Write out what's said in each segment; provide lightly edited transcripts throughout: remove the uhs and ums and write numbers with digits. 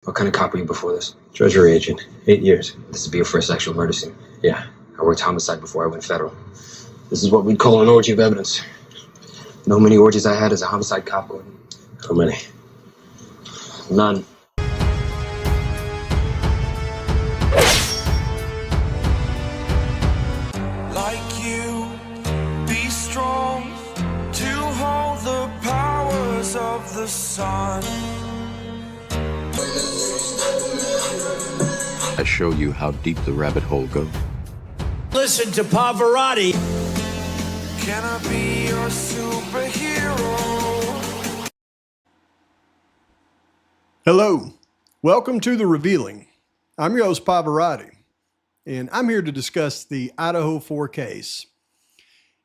What kind of cop were you before this? Treasury agent. 8 years. This would be your first actual murder scene. Yeah. I worked homicide before I went federal. This is what we'd call an orgy of evidence. Know how many orgies I had as a homicide cop, Gordon? How many? None. Like you, be strong to hold the powers of the sun. I show you how deep the rabbit hole goes. Listen to Pavarotti. Can I be your superhero? Hello, welcome to The Revealing. I'm your host, Pavarotti, and I'm here to discuss the Idaho 4 case.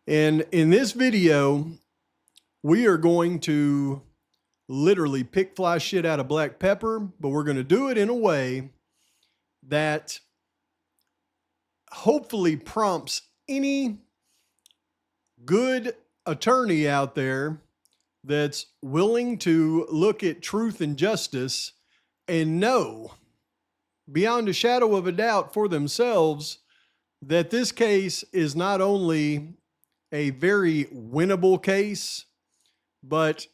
And in this video, we are going to literally pick fly shit out of black pepper, but we're going to do it in a way that hopefully prompts any good attorney out there that's willing to look at truth and justice and know beyond a shadow of a doubt for themselves that this case is not only a very winnable case, but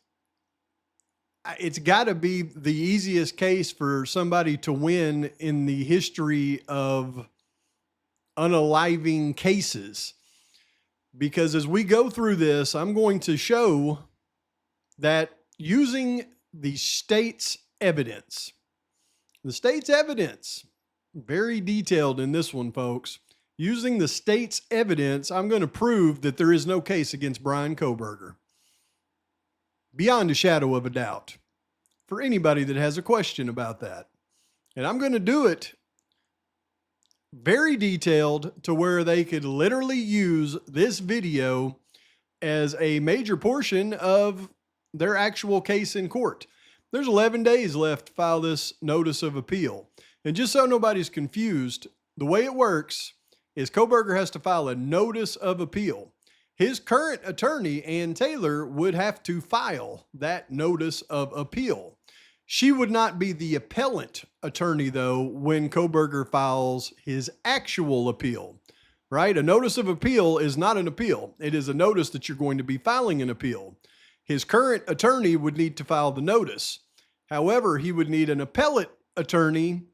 it's got to be the easiest case for somebody to win in the history of unaliving cases. Because as we go through this, I'm going to show that using the state's evidence, very detailed in this one, folks. Using the state's evidence, I'm going to prove that there is no case against Bryan Kohberger. Beyond a shadow of a doubt, for anybody that has a question about that. And I'm going to do it very detailed to where they could literally use this video as a major portion of their actual case in court. There's 11 days left to file this notice of appeal. And just so nobody's confused, the way it works is Kohberger has to file a notice of appeal. His current attorney, Ann Taylor, would have to file that notice of appeal. She would not be the appellant attorney, though, when Kohberger files his actual appeal, right? A notice of appeal is not an appeal. It is a notice that you're going to be filing an appeal. His current attorney would need to file the notice. However, he would need an appellate attorney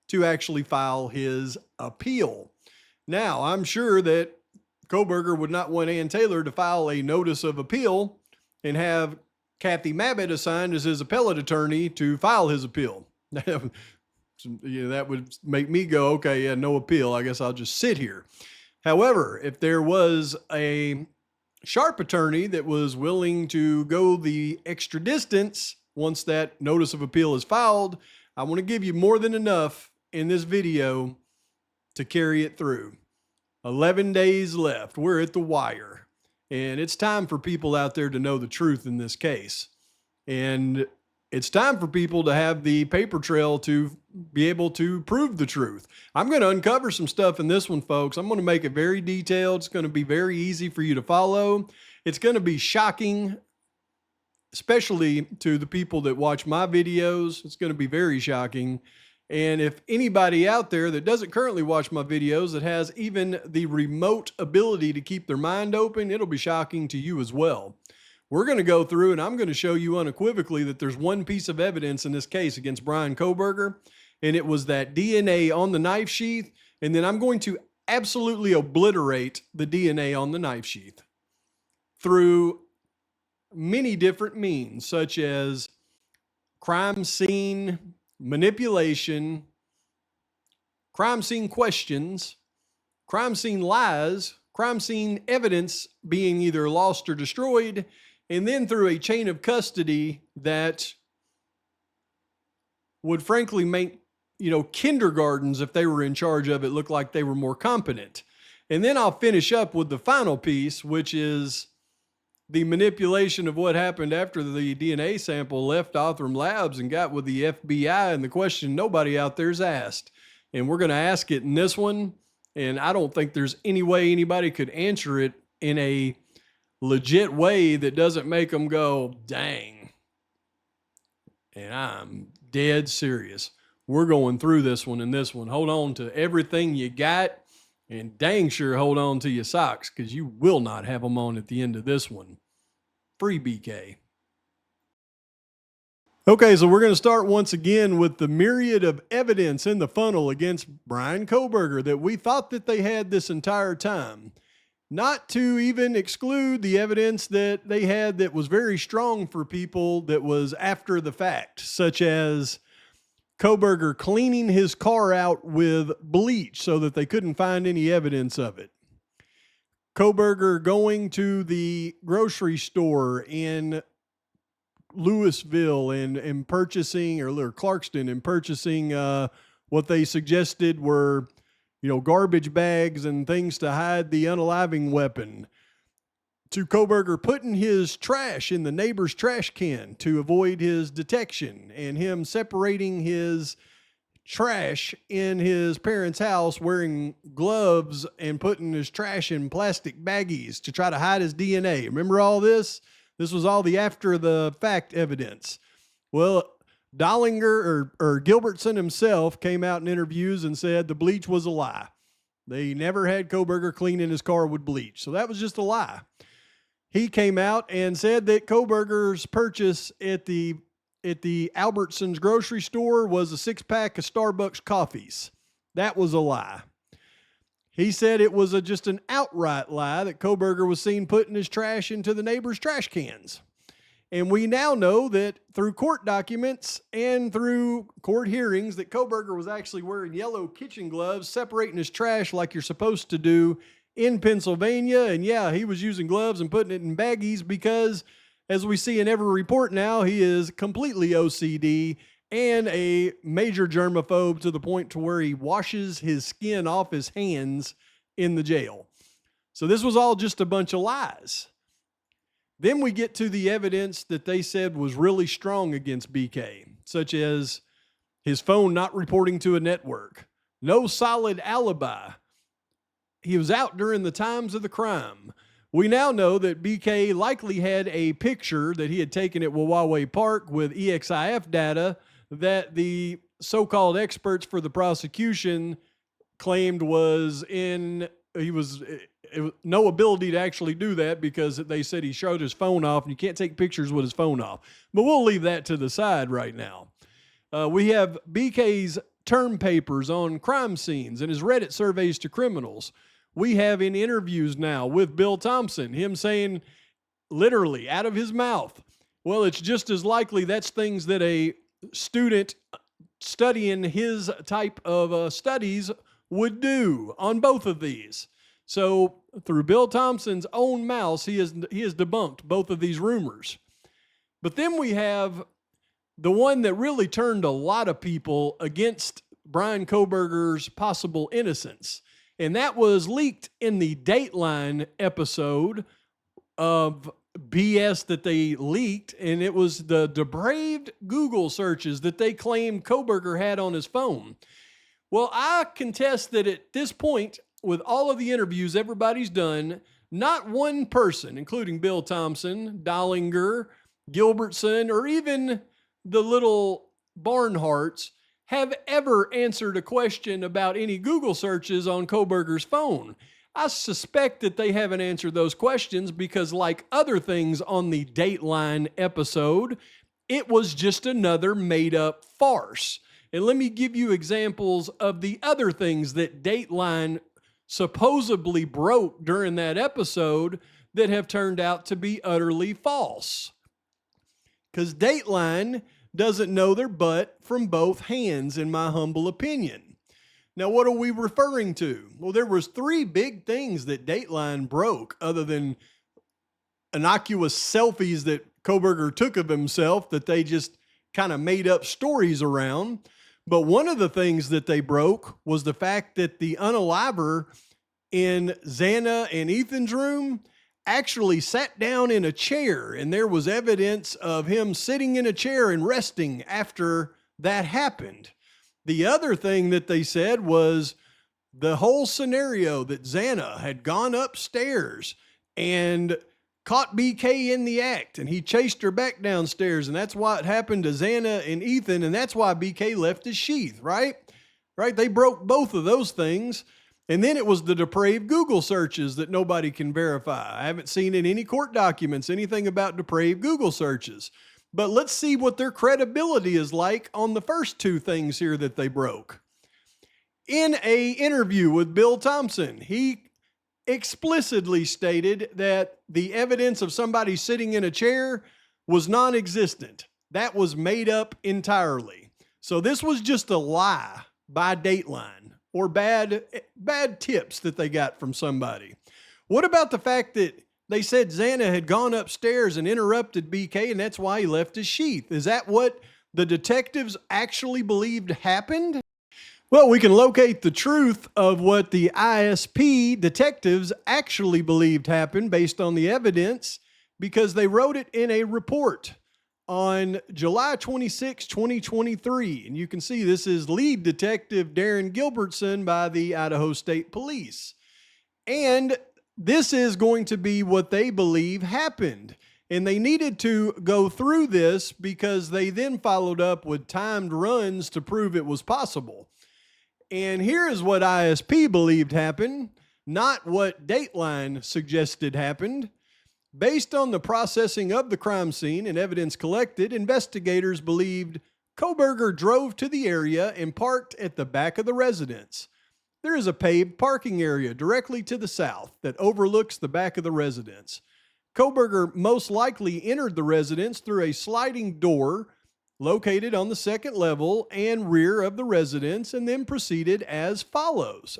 to actually file his appeal. Now, I'm sure that Kohberger would not want Ann Taylor to file a notice of appeal and have Kathy Mabbitt assigned as his appellate attorney to file his appeal. That would make me go, okay, yeah, no appeal. I guess I'll just sit here. However, if there was a sharp attorney that was willing to go the extra distance once that notice of appeal is filed, I want to give you more than enough in this video to carry it through. 11 days left. We're at the wire. And it's time for people out there to know the truth in this case. And it's time for people to have the paper trail to be able to prove the truth. I'm going to uncover some stuff in this one, folks. I'm going to make it very detailed. It's going to be very easy for you to follow. It's going to be shocking, especially to the people that watch my videos. It's going to be very shocking. And if anybody out there that doesn't currently watch my videos that has even the remote ability to keep their mind open, it'll be shocking to you as well. We're going to go through and I'm going to show you unequivocally that there's one piece of evidence in this case against Bryan Kohberger, and it was that DNA on the knife sheath. And then I'm going to absolutely obliterate the DNA on the knife sheath through many different means, such as crime scene manipulation, crime scene questions, crime scene lies, crime scene evidence being either lost or destroyed, and then through a chain of custody that would frankly make, kindergartens, if they were in charge of it, look like they were more competent. And then I'll finish up with the final piece, which is the manipulation of what happened after the DNA sample left Othram Labs and got with the FBI, and the question nobody out there's asked. And we're going to ask it in this one. And I don't think there's any way anybody could answer it in a legit way that doesn't make them go, dang. And I'm dead serious. We're going through this one and this one. Hold on to everything you got, and dang sure hold on to your socks, because you will not have them on at the end of this one. Free BK. Okay, so we're going to start once again with the myriad of evidence in the funnel against Bryan Kohberger that we thought that they had this entire time. Not to even exclude the evidence that they had that was very strong for people that was after the fact, such as Kohberger cleaning his car out with bleach so that they couldn't find any evidence of it. Kohberger going to the grocery store in Louisville and purchasing, or Clarkston, and purchasing what they suggested were, garbage bags and things to hide the unaliving weapon. To Kohberger putting his trash in the neighbor's trash can to avoid his detection, and him separating his trash in his parents' house, wearing gloves and putting his trash in plastic baggies to try to hide his DNA. Remember all this? This was all the after the fact evidence. Well, Dollinger or Gilbertson himself came out in interviews and said the bleach was a lie. They never had Kohberger cleaning his car with bleach. So that was just a lie. He came out and said that Kohberger's purchase at the Albertsons grocery store was a 6-pack of Starbucks coffees. That was a lie. He said it was just an outright lie that Kohberger was seen putting his trash into the neighbor's trash cans. And we now know that through court documents and through court hearings that Kohberger was actually wearing yellow kitchen gloves, separating his trash like you're supposed to do in Pennsylvania. And yeah, he was using gloves and putting it in baggies because, as we see in every report now, he is completely OCD and a major germaphobe to the point to where he washes his skin off his hands in the jail. So this was all just a bunch of lies. Then we get to the evidence that they said was really strong against BK, such as his phone not reporting to a network, no solid alibi. He was out during the times of the crime. We now know that BK likely had a picture that he had taken at Wawawe Park with EXIF data that the so-called experts for the prosecution claimed was no ability to actually do that because they said he showed his phone off and you can't take pictures with his phone off. But we'll leave that to the side right now. We have BK's term papers on crime scenes and his Reddit surveys to criminals. We have in interviews now with Bill Thompson, him saying literally out of his mouth, well, it's just as likely that's things that a student studying his type of studies would do on both of these. So through Bill Thompson's own mouth, he has debunked both of these rumors. But then we have the one that really turned a lot of people against Bryan Kohberger's possible innocence. And that was leaked in the Dateline episode of BS that they leaked. And it was the depraved Google searches that they claimed Kohberger had on his phone. Well, I contest that at this point, with all of the interviews everybody's done, not one person, including Bill Thompson, Dollinger, Gilbertson, or even the little Barnharts, have ever answered a question about any Google searches on Kohberger's phone. I suspect that they haven't answered those questions because, like other things on the Dateline episode, it was just another made-up farce. And let me give you examples of the other things that Dateline supposedly broke during that episode that have turned out to be utterly false. Because Dateline doesn't know their butt from both hands, in my humble opinion. Now, what are we referring to? Well, there was 3 big things that Dateline broke, other than innocuous selfies that Kohberger took of himself that they just kind of made up stories around. But one of the things that they broke was the fact that the unaliver in Xana and Ethan's room actually sat down in a chair, and there was evidence of him sitting in a chair and resting after that happened. The other thing that they said was the whole scenario that Xana had gone upstairs and caught BK in the act, and he chased her back downstairs, and that's why it happened to Xana and Ethan, and that's why BK left his sheath, right? Right? They broke both of those things. And then it was the depraved Google searches that nobody can verify. I haven't seen in any court documents anything about depraved Google searches. But let's see what their credibility is like on the first two things here that they broke. In a interview with Bill Thompson, he explicitly stated that the evidence of somebody sitting in a chair was non-existent. That was made up entirely. So this was just a lie by Dateline, or bad tips that they got from somebody. What about the fact that they said Xana had gone upstairs and interrupted BK, and that's why he left his sheath? Is that what the detectives actually believed happened? Well, we can locate the truth of what the ISP detectives actually believed happened based on the evidence, because they wrote it in a report on July 26, 2023. And you can see this is lead detective Darren Gilbertson by the Idaho State Police. And this is going to be what they believe happened. And they needed to go through this because they then followed up with timed runs to prove it was possible. And here is what ISP believed happened, not what Dateline suggested happened. Based on the processing of the crime scene and evidence collected, investigators believed Kohberger drove to the area and parked at the back of the residence. There is a paved parking area directly to the south that overlooks the back of the residence. Kohberger most likely entered the residence through a sliding door located on the second level and rear of the residence, and then proceeded as follows.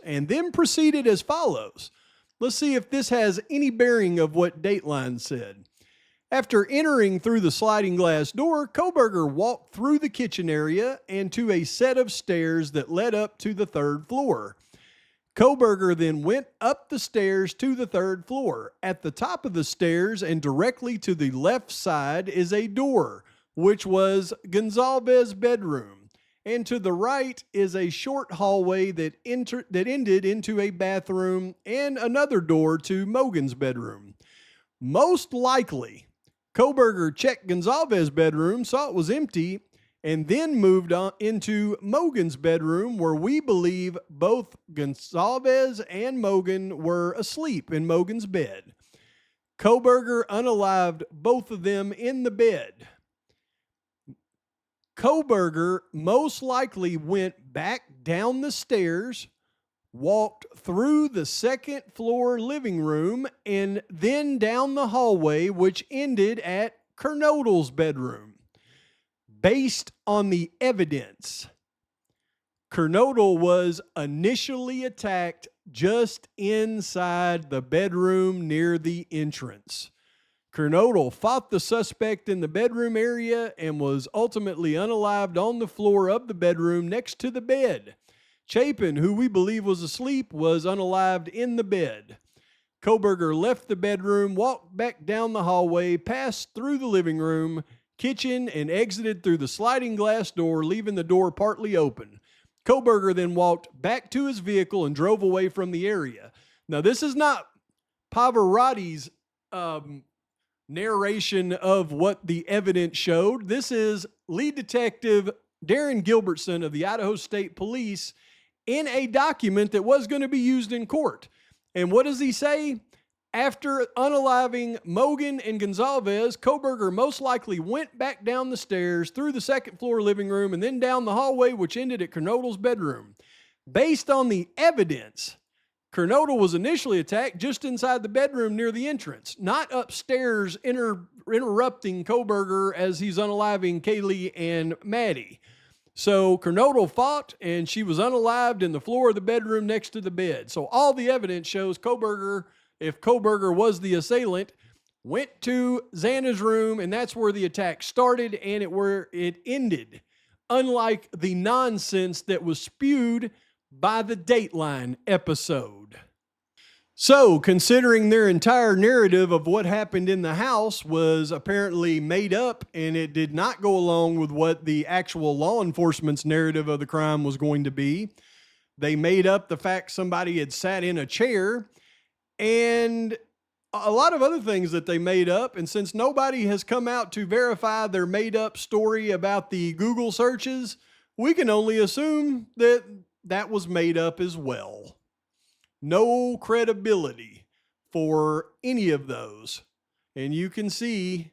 Let's see if this has any bearing of what Dateline said. After entering through the sliding glass door, Kohberger walked through the kitchen area and to a set of stairs that led up to the third floor. Kohberger then went up the stairs to the third floor. At the top of the stairs and directly to the left side is a door, which was Gonzalez's bedroom. And to the right is a short hallway that ended into a bathroom and another door to Mogan's bedroom. Most likely, Kohberger checked Gonzalez's bedroom, saw it was empty, and then moved on into Mogan's bedroom, where we believe both Gonzalez and Mogan were asleep in Mogan's bed. Kohberger unalived both of them in the bed. Kohberger most likely went back down the stairs, walked through the second floor living room, and then down the hallway, which ended at Kernodle's bedroom. Based on the evidence, Kernodle was initially attacked just inside the bedroom near the entrance. Kernodle fought the suspect in the bedroom area and was ultimately unalived on the floor of the bedroom next to the bed. Chapin, who we believe was asleep, was unalived in the bed. Kohberger left the bedroom, walked back down the hallway, passed through the living room, kitchen, and exited through the sliding glass door, leaving the door partly open. Kohberger then walked back to his vehicle and drove away from the area. Now, this is not Pavarotti's narration of what the evidence showed. This is lead detective Darren Gilbertson of the Idaho State Police in a document that was going to be used in court. And what does he say? After unaliving Mogan and Gonzalez, Kohberger most likely went back down the stairs through the second floor living room and then down the hallway, which ended at Kernodle's bedroom. Based on the evidence, Kernodle was initially attacked just inside the bedroom near the entrance, not upstairs interrupting Kohberger as he's unaliving Kaylee and Maddie. So Kernodle fought, and she was unalived in the floor of the bedroom next to the bed. So all the evidence shows Kohberger, if Kohberger was the assailant, went to Xana's room, and that's where the attack started and where it ended, unlike the nonsense that was spewed by the Dateline episode. So, considering their entire narrative of what happened in the house was apparently made up and it did not go along with what the actual law enforcement's narrative of the crime was going to be, they made up the fact somebody had sat in a chair, and a lot of other things that they made up. And since nobody has come out to verify their made up story about the Google searches, we can only assume that that was made up as well. No credibility for any of those. And you can see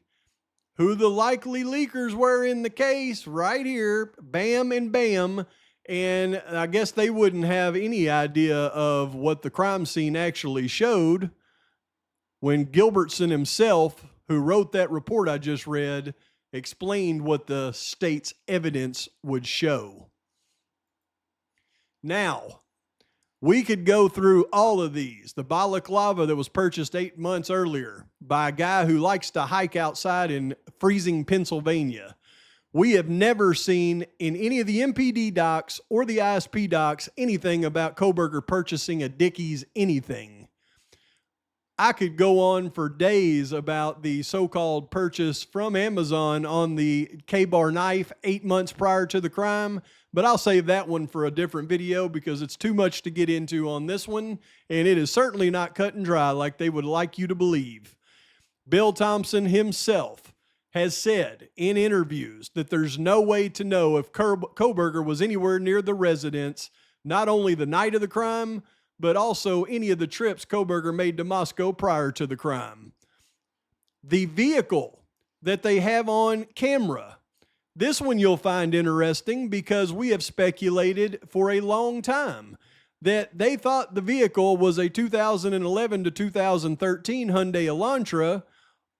who the likely leakers were in the case right here, bam and bam. And I guess they wouldn't have any idea of what the crime scene actually showed when Gilbertson himself, who wrote that report I just read, explained what the state's evidence would show. Now, we could go through all of these. The balaclava that was purchased 8 months earlier by a guy who likes to hike outside in freezing Pennsylvania. We have never seen in any of the MPD docs or the ISP docs anything about Kohberger purchasing a Dickies anything. I could go on for days about the so-called purchase from Amazon on the K-Bar knife 8 months prior to the crime, but I'll save that one for a different video because it's too much to get into on this one, and it is certainly not cut and dry like they would like you to believe. Bill Thompson himself has said in interviews that there's no way to know if Kohberger was anywhere near the residence, not only the night of the crime, but also any of the trips Kohberger made to Moscow prior to the crime. The vehicle that they have on camera, this one you'll find interesting because we have speculated for a long time that they thought the vehicle was a 2011 to 2013 Hyundai Elantra,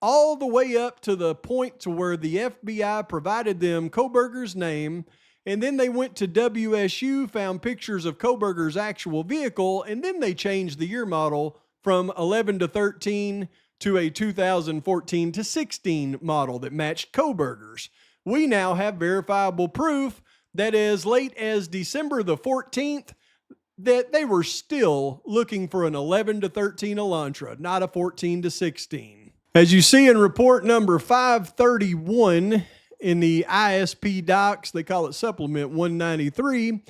all the way up to the point to where the FBI provided them Kohberger's name. And then they went to WSU, found pictures of Kohberger's actual vehicle, and then they changed the year model from 11 to 13 to a 2014 to 16 model that matched Kohberger's. We now have verifiable proof that as late as December the 14th, that they were still looking for an 11 to 13 Elantra, not a 14 to 16. As you see in report number 531, in the ISP docs, they call it Supplement 193.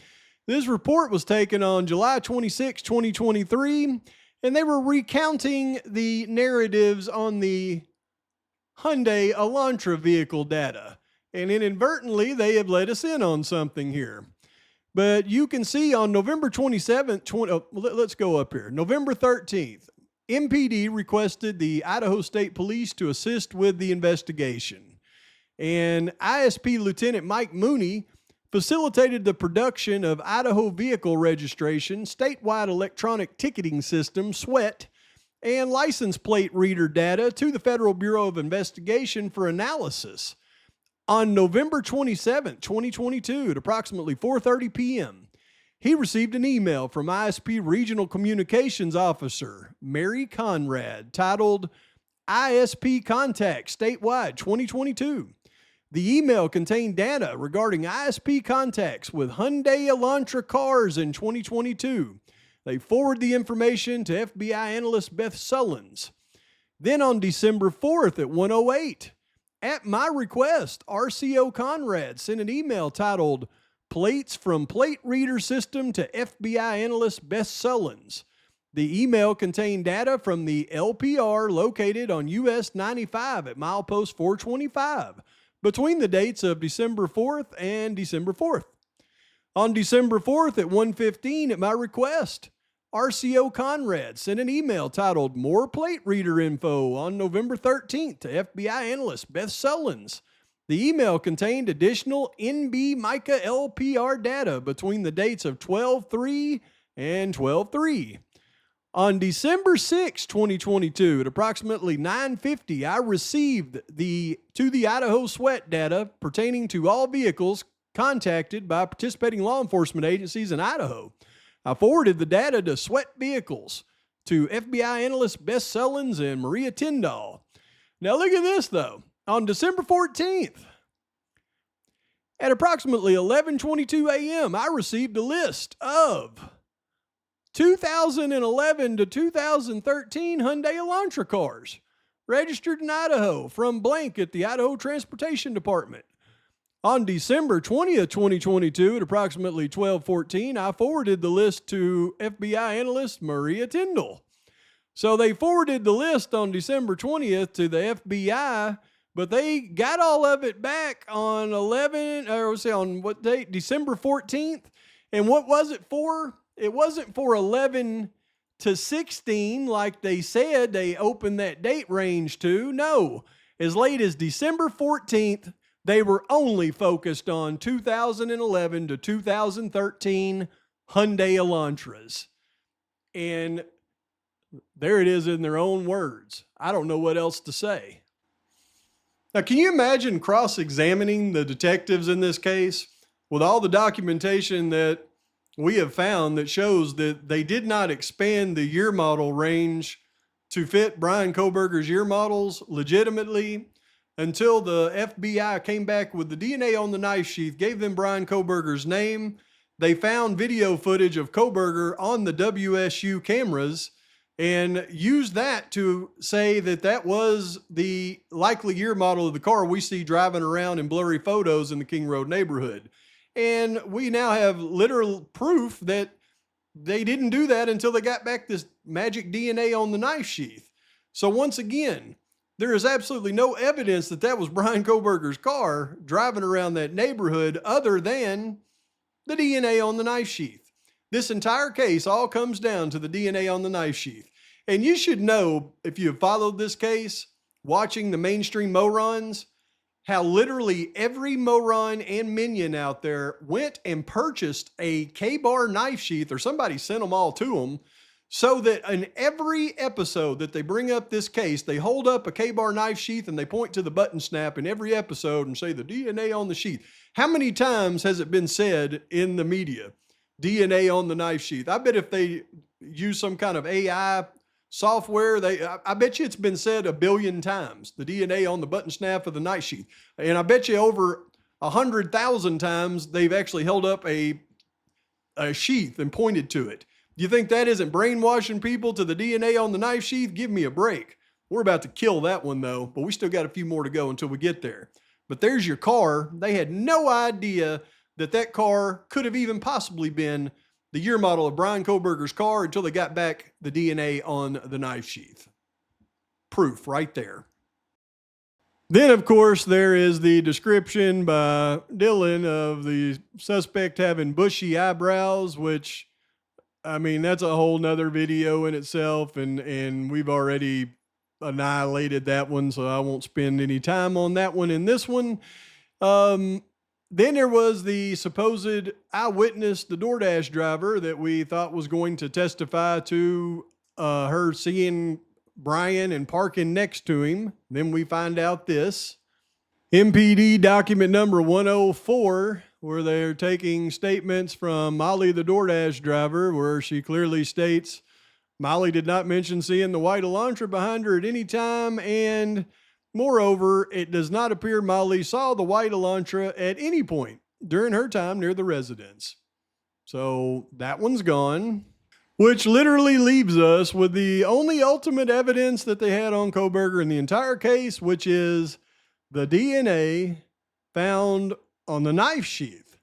This report was taken on July 26, 2023, and they were recounting the narratives on the Hyundai Elantra vehicle data. And inadvertently, they have let us in on something here. But you can see on November 27th, let's go up here. November 13th, MPD requested the Idaho State Police to assist with the investigation. And ISP Lieutenant Mike Mooney facilitated the production of Idaho Vehicle Registration, Statewide Electronic Ticketing System, SWET, and license plate reader data to the Federal Bureau of Investigation for analysis. On November 27, 2022, at approximately 4:30 p.m., he received an email from ISP Regional Communications Officer Mary Conrad titled ISP Contact Statewide 2022. The email contained data regarding ISP contacts with Hyundai Elantra cars in 2022. They forwarded the information to FBI analyst Beth Sullins. Then on December 4th at 1:08, at my request, RCO Conrad sent an email titled Plates from Plate Reader System to FBI analyst Beth Sullins. The email contained data from the LPR located on US 95 at milepost 425. Between the dates of December 4th and December 4th. On December 4th at 1:15 at my request, RCO Conrad sent an email titled More Plate Reader Info on November 13th to FBI analyst Beth Sullins. The email contained additional NB MICA LPR data between the dates of 12/3 and 12/3. On December 6, 2022, at approximately 9:50, I received the Idaho SWET data pertaining to all vehicles contacted by participating law enforcement agencies in Idaho. I forwarded the data to SWET vehicles to FBI analysts Beth Sullins and Maria Tyndall. Now look at this, though. On December 14th, at approximately 11:22 a.m., I received a list of 2011 to 2013 Hyundai Elantra cars registered in Idaho from blank at the Idaho Transportation Department. On December 20th, 2022, at approximately 12:14, I forwarded the list to FBI analyst Maria Tyndall. So they forwarded the list on December 20th to the FBI, but they got all of it back on on what date? December 14th. And what was it for? It wasn't for 11 to 16 like they said they opened that date range to. No, as late as December 14th, they were only focused on 2011 to 2013 Hyundai Elantras. And there it is in their own words. I don't know what else to say. Now, can you imagine cross-examining the detectives in this case with all the documentation that we have found that shows that they did not expand the year model range to fit Bryan Kohberger's year models legitimately until the FBI came back with the DNA on the knife sheath, gave them Bryan Kohberger's name. They found video footage of Kohberger on the WSU cameras and used that to say that that was the likely year model of the car we see driving around in blurry photos in the King Road neighborhood. And we now have literal proof that they didn't do that until they got back this magic DNA on the knife sheath. So once again, there is absolutely no evidence that that was Bryan Kohberger's car driving around that neighborhood other than the DNA on the knife sheath. This entire case all comes down to the DNA on the knife sheath. And you should know, if you have followed this case, watching the mainstream morons, how literally every moron and minion out there went and purchased a K-bar knife sheath, or somebody sent them all to them, so that in every episode that they bring up this case, they hold up a K-bar knife sheath and they point to the button snap in every episode and say the DNA on the sheath. How many times has it been said in the media, DNA on the knife sheath? I bet if they use some kind of AI software, I bet you it's been said 1 billion times, the DNA on the button snap of the knife sheath. And I bet you over 100,000 times they've actually held up a sheath and pointed to it. Do you think that isn't brainwashing people to the DNA on the knife sheath? Give me a break. We're about to kill that one though, but we still got a few more to go until we get there. But there's your car. They had no idea that that car could have even possibly been the year model of Bryan Kohberger's car until they got back the DNA on the knife sheath. Proof right there. Then, of course, there is the description by Dylan of the suspect having bushy eyebrows, which, I mean, that's a whole nother video in itself, and we've already annihilated that one, so I won't spend any time on that one in this one. Then there was the supposed eyewitness, the DoorDash driver that we thought was going to testify to her seeing Bryan and parking next to him. Then we find out this. MPD document number 104, where they're taking statements from Molly, the DoorDash driver, where she clearly states Molly did not mention seeing the white Elantra behind her at any time, and moreover, it does not appear Molly saw the white Elantra at any point during her time near the residence. So that one's gone, which literally leaves us with the only ultimate evidence that they had on Kohberger in the entire case, which is the DNA found on the knife sheath.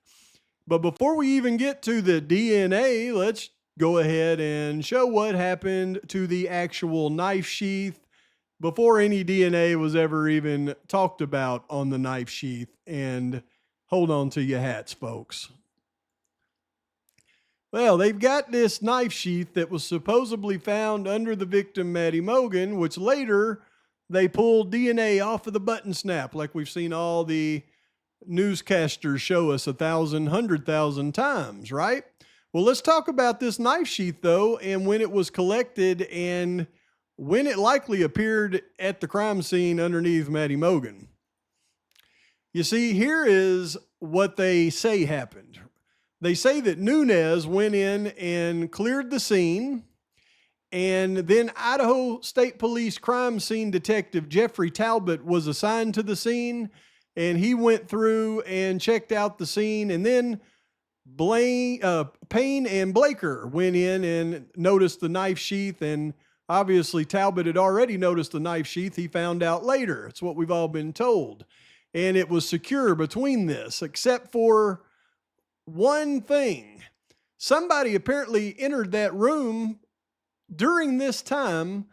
But before we even get to the DNA, let's go ahead and show what happened to the actual knife sheath before any DNA was ever even talked about on the knife sheath. And hold on to your hats, folks. Well, they've got this knife sheath that was supposedly found under the victim, Maddie Mogan, which later they pulled DNA off of the button snap, like we've seen all the newscasters show us 100,000 times, right? Well, let's talk about this knife sheath, though, and when it was collected and when it likely appeared at the crime scene underneath Maddie Mogan. You see, here is what they say happened. They say that Nunez went in and cleared the scene, and then Idaho State Police crime scene detective Jeffrey Talbot was assigned to the scene, and he went through and checked out the scene, and then Payne and Blaker went in and noticed the knife sheath, and obviously Talbot had already noticed the knife sheath. He found out later. It's what we've all been told. And it was secure between this, except for one thing. Somebody apparently entered that room during this time,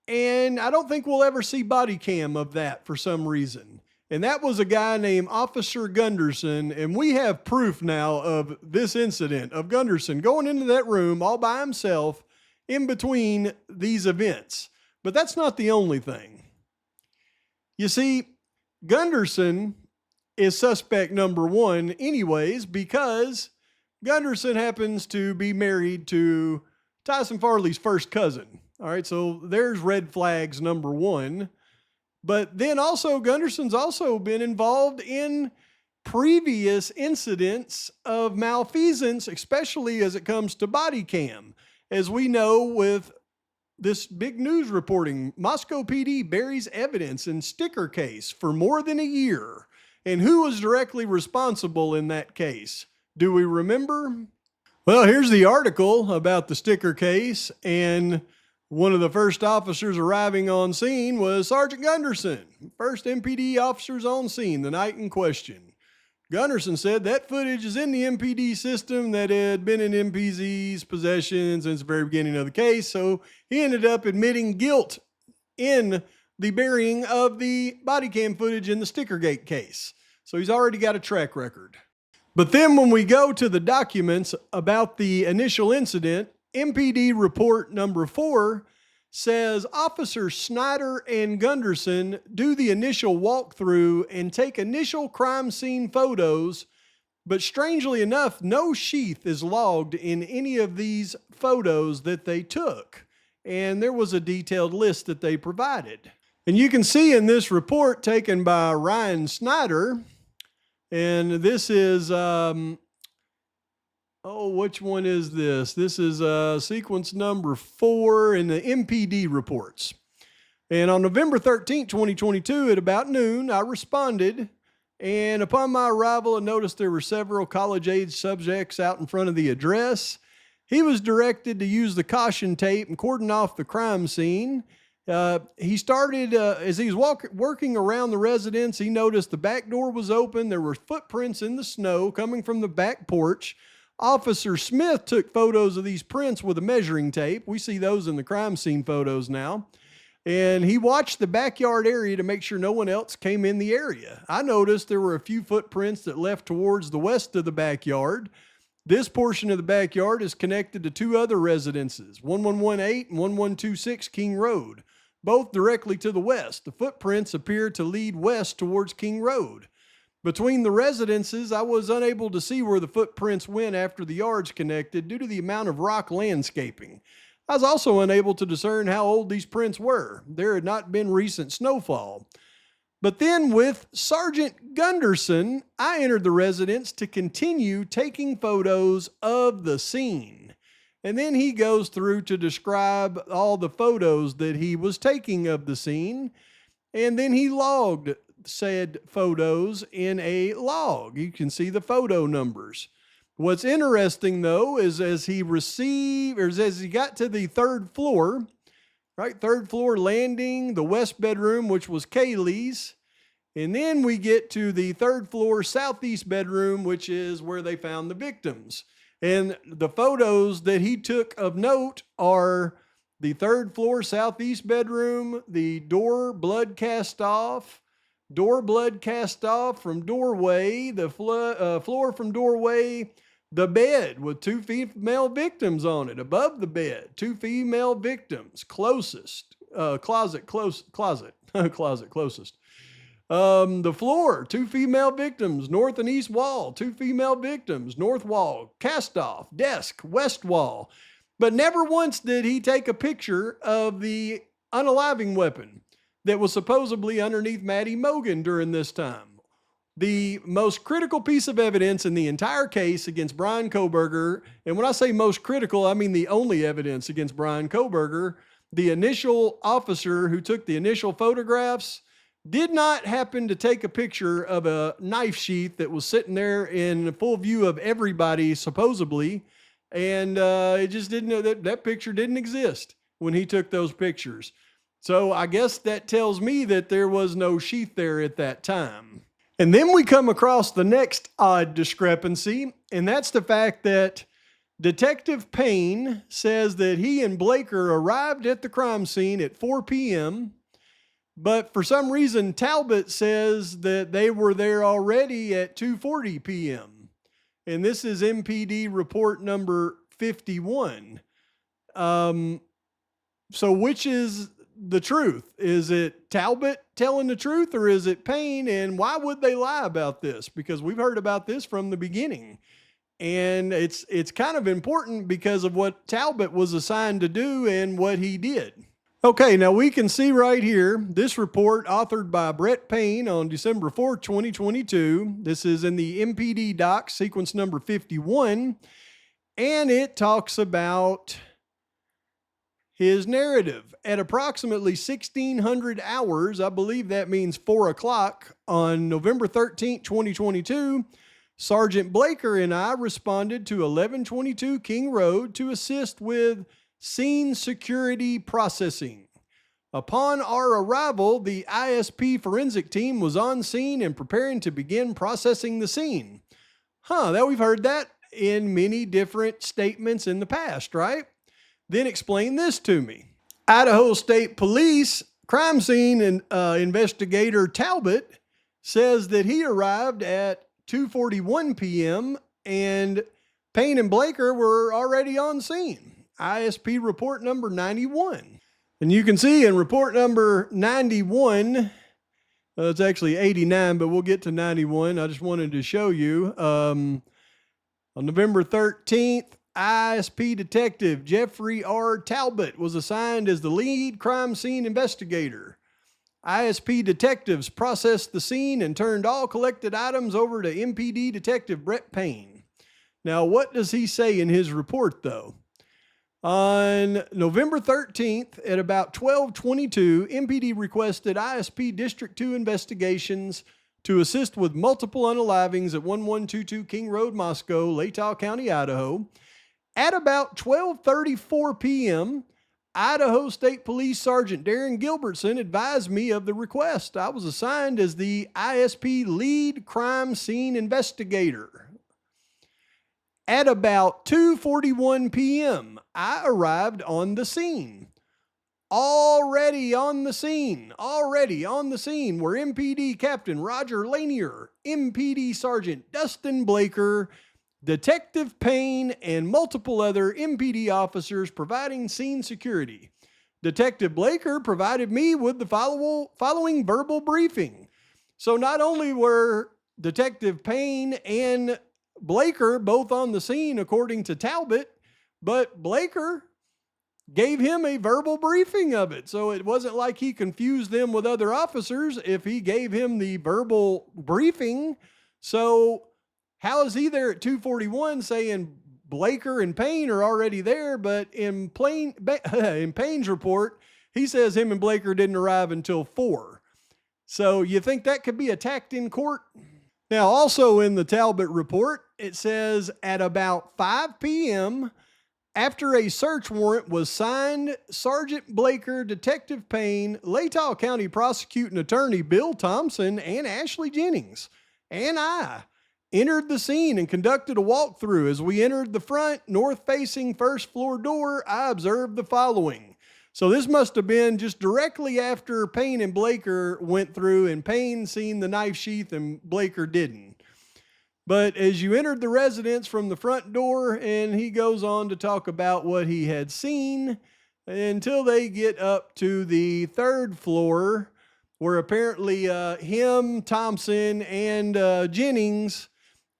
and I don't think we'll ever see body cam of that for some reason. And that was a guy named Officer Gunderson, and we have proof now of this incident of Gunderson going into that room all by himself in between these events. But that's not the only thing. You see, Gunderson is suspect number one anyways, because Gunderson happens to be married to Tyson Farley's first cousin. All right, so there's red flags number one. But then also, Gunderson's also been involved in previous incidents of malfeasance, especially as it comes to body cam. As we know with this big news reporting, Moscow PD buries evidence in sticker case for more than a year. And who was directly responsible in that case? Do we remember? Well, here's the article about the sticker case, and one of the first officers arriving on scene was Sergeant Gunderson, first MPD officers on scene the night in question. Gunderson said that footage is in the MPD system that had been in MPZ's possession since the very beginning of the case, so he ended up admitting guilt in the burying of the body cam footage in the Stickergate case. So he's already got a track record. But then when we go to the documents about the initial incident, MPD report number 4 says Officer Snyder and Gunderson do the initial walkthrough and take initial crime scene photos, but strangely enough, no sheath is logged in any of these photos that they took. And there was a detailed list that they provided. And you can see in this report taken by Ryan Snyder, and this is, which one is this? This is sequence number 4 in the MPD reports. And on November 13, 2022, at about noon, I responded. And upon my arrival, I noticed there were several college-age subjects out in front of the address. He was directed to use the caution tape and cordon off the crime scene. He started, as he was working around the residence, he noticed the back door was open. There were footprints in the snow coming from the back porch. Officer Smith took photos of these prints with a measuring tape. We see those in the crime scene photos now. And he watched the backyard area to make sure no one else came in the area. I noticed there were a few footprints that left towards the west of the backyard. This portion of the backyard is connected to 2 other residences, 1118 and 1126 King Road, both directly to the west. The footprints appear to lead west towards King Road. Between the residences, I was unable to see where the footprints went after the yards connected due to the amount of rock landscaping. I was also unable to discern how old these prints were. There had not been recent snowfall. But then with Sergeant Gunderson, I entered the residence to continue taking photos of the scene. And then he goes through to describe all the photos that he was taking of the scene. And then he logged said photos in a log. You can see the photo numbers. What's interesting though is as he got to the 3rd floor, right? 3rd floor landing, the west bedroom, which was Kaylee's. And then we get to the 3rd floor southeast bedroom, which is where they found the victims. And the photos that he took of note are the 3rd floor southeast bedroom, the door blood cast off from doorway, the floor from doorway, the bed with 2 female victims on it, above the bed, 2 female victims, closest, closet closest. The floor, 2 female victims, north and east wall, 2 female victims, north wall, cast off, desk, west wall. But never once did he take a picture of the unaliving weapon that was supposedly underneath Maddie Mogan during this time. The most critical piece of evidence in the entire case against Bryan Kohberger, and when I say most critical, I mean the only evidence against Bryan Kohberger, the initial officer who took the initial photographs did not happen to take a picture of a knife sheath that was sitting there in full view of everybody, supposedly, and it just didn't know that picture didn't exist when he took those pictures. So I guess that tells me that there was no sheath there at that time. And then we come across the next odd discrepancy, and that's the fact that Detective Payne says that he and Blaker arrived at the crime scene at 4 p.m., but for some reason, Talbot says that they were there already at 2:40 p.m. And this is MPD report number 51. So which is the truth? Is it Talbot telling the truth, or is it Payne? And why would they lie about this? Because we've heard about this from the beginning. And it's kind of important because of what Talbot was assigned to do and what he did. Okay, now we can see right here, this report authored by Brett Payne on December 4th, 2022. This is in the MPD doc, sequence number 51, and it talks about his narrative. At approximately 1600 hours, I believe that means 4 o'clock, on November 13th, 2022, Sergeant Blaker and I responded to 1122 King Road to assist with scene security processing. Upon our arrival, the ISP forensic team was on scene and preparing to begin processing the scene. That we've heard that in many different statements in the past, right? Then explain this to me. Idaho State Police crime scene investigator Talbot says that he arrived at 2:41 p.m. and Payne and Blaker were already on scene. ISP report number 91. And you can see in report number 91, it's actually 89, but we'll get to 91. I just wanted to show you. On November 13th, ISP Detective Jeffrey R. Talbot was assigned as the lead crime scene investigator. ISP detectives processed the scene and turned all collected items over to MPD Detective Brett Payne. Now, what does he say in his report, though? On November 13th, at about 12:22, MPD requested ISP District 2 investigations to assist with multiple unalivings at 1122 King Road, Moscow, Latah County, Idaho. At about 12:34 p.m., Idaho State Police Sergeant Darren Gilbertson advised me of the request. I was assigned as the ISP lead crime scene investigator. At about 2:41 p.m., I arrived on the scene. Already on the scene were MPD Captain Roger Lanier, MPD Sergeant Dustin Blaker, Detective Payne, and multiple other MPD officers providing scene security. Detective Blaker provided me with the following verbal briefing. So not only were Detective Payne and Blaker both on the scene, according to Talbot, but Blaker gave him a verbal briefing of it. So it wasn't like he confused them with other officers if he gave him the verbal briefing. So how is he there at 2:41 saying Blaker and Payne are already there, but in Payne's report, he says him and Blaker didn't arrive until 4. So you think that could be attacked in court? Now, also in the Talbot report, it says at about 5 p.m., after a search warrant was signed, Sergeant Blaker, Detective Payne, Latah County Prosecuting Attorney Bill Thompson, and Ashley Jennings, and I entered the scene and conducted a walkthrough. As we entered the front, north-facing first floor door, I observed the following. So this must have been just directly after Payne and Blaker went through, and Payne seen the knife sheath and Blaker didn't. But as you entered the residence from the front door, and he goes on to talk about what he had seen until they get up to the 3rd floor, where apparently him, Thompson, and Jennings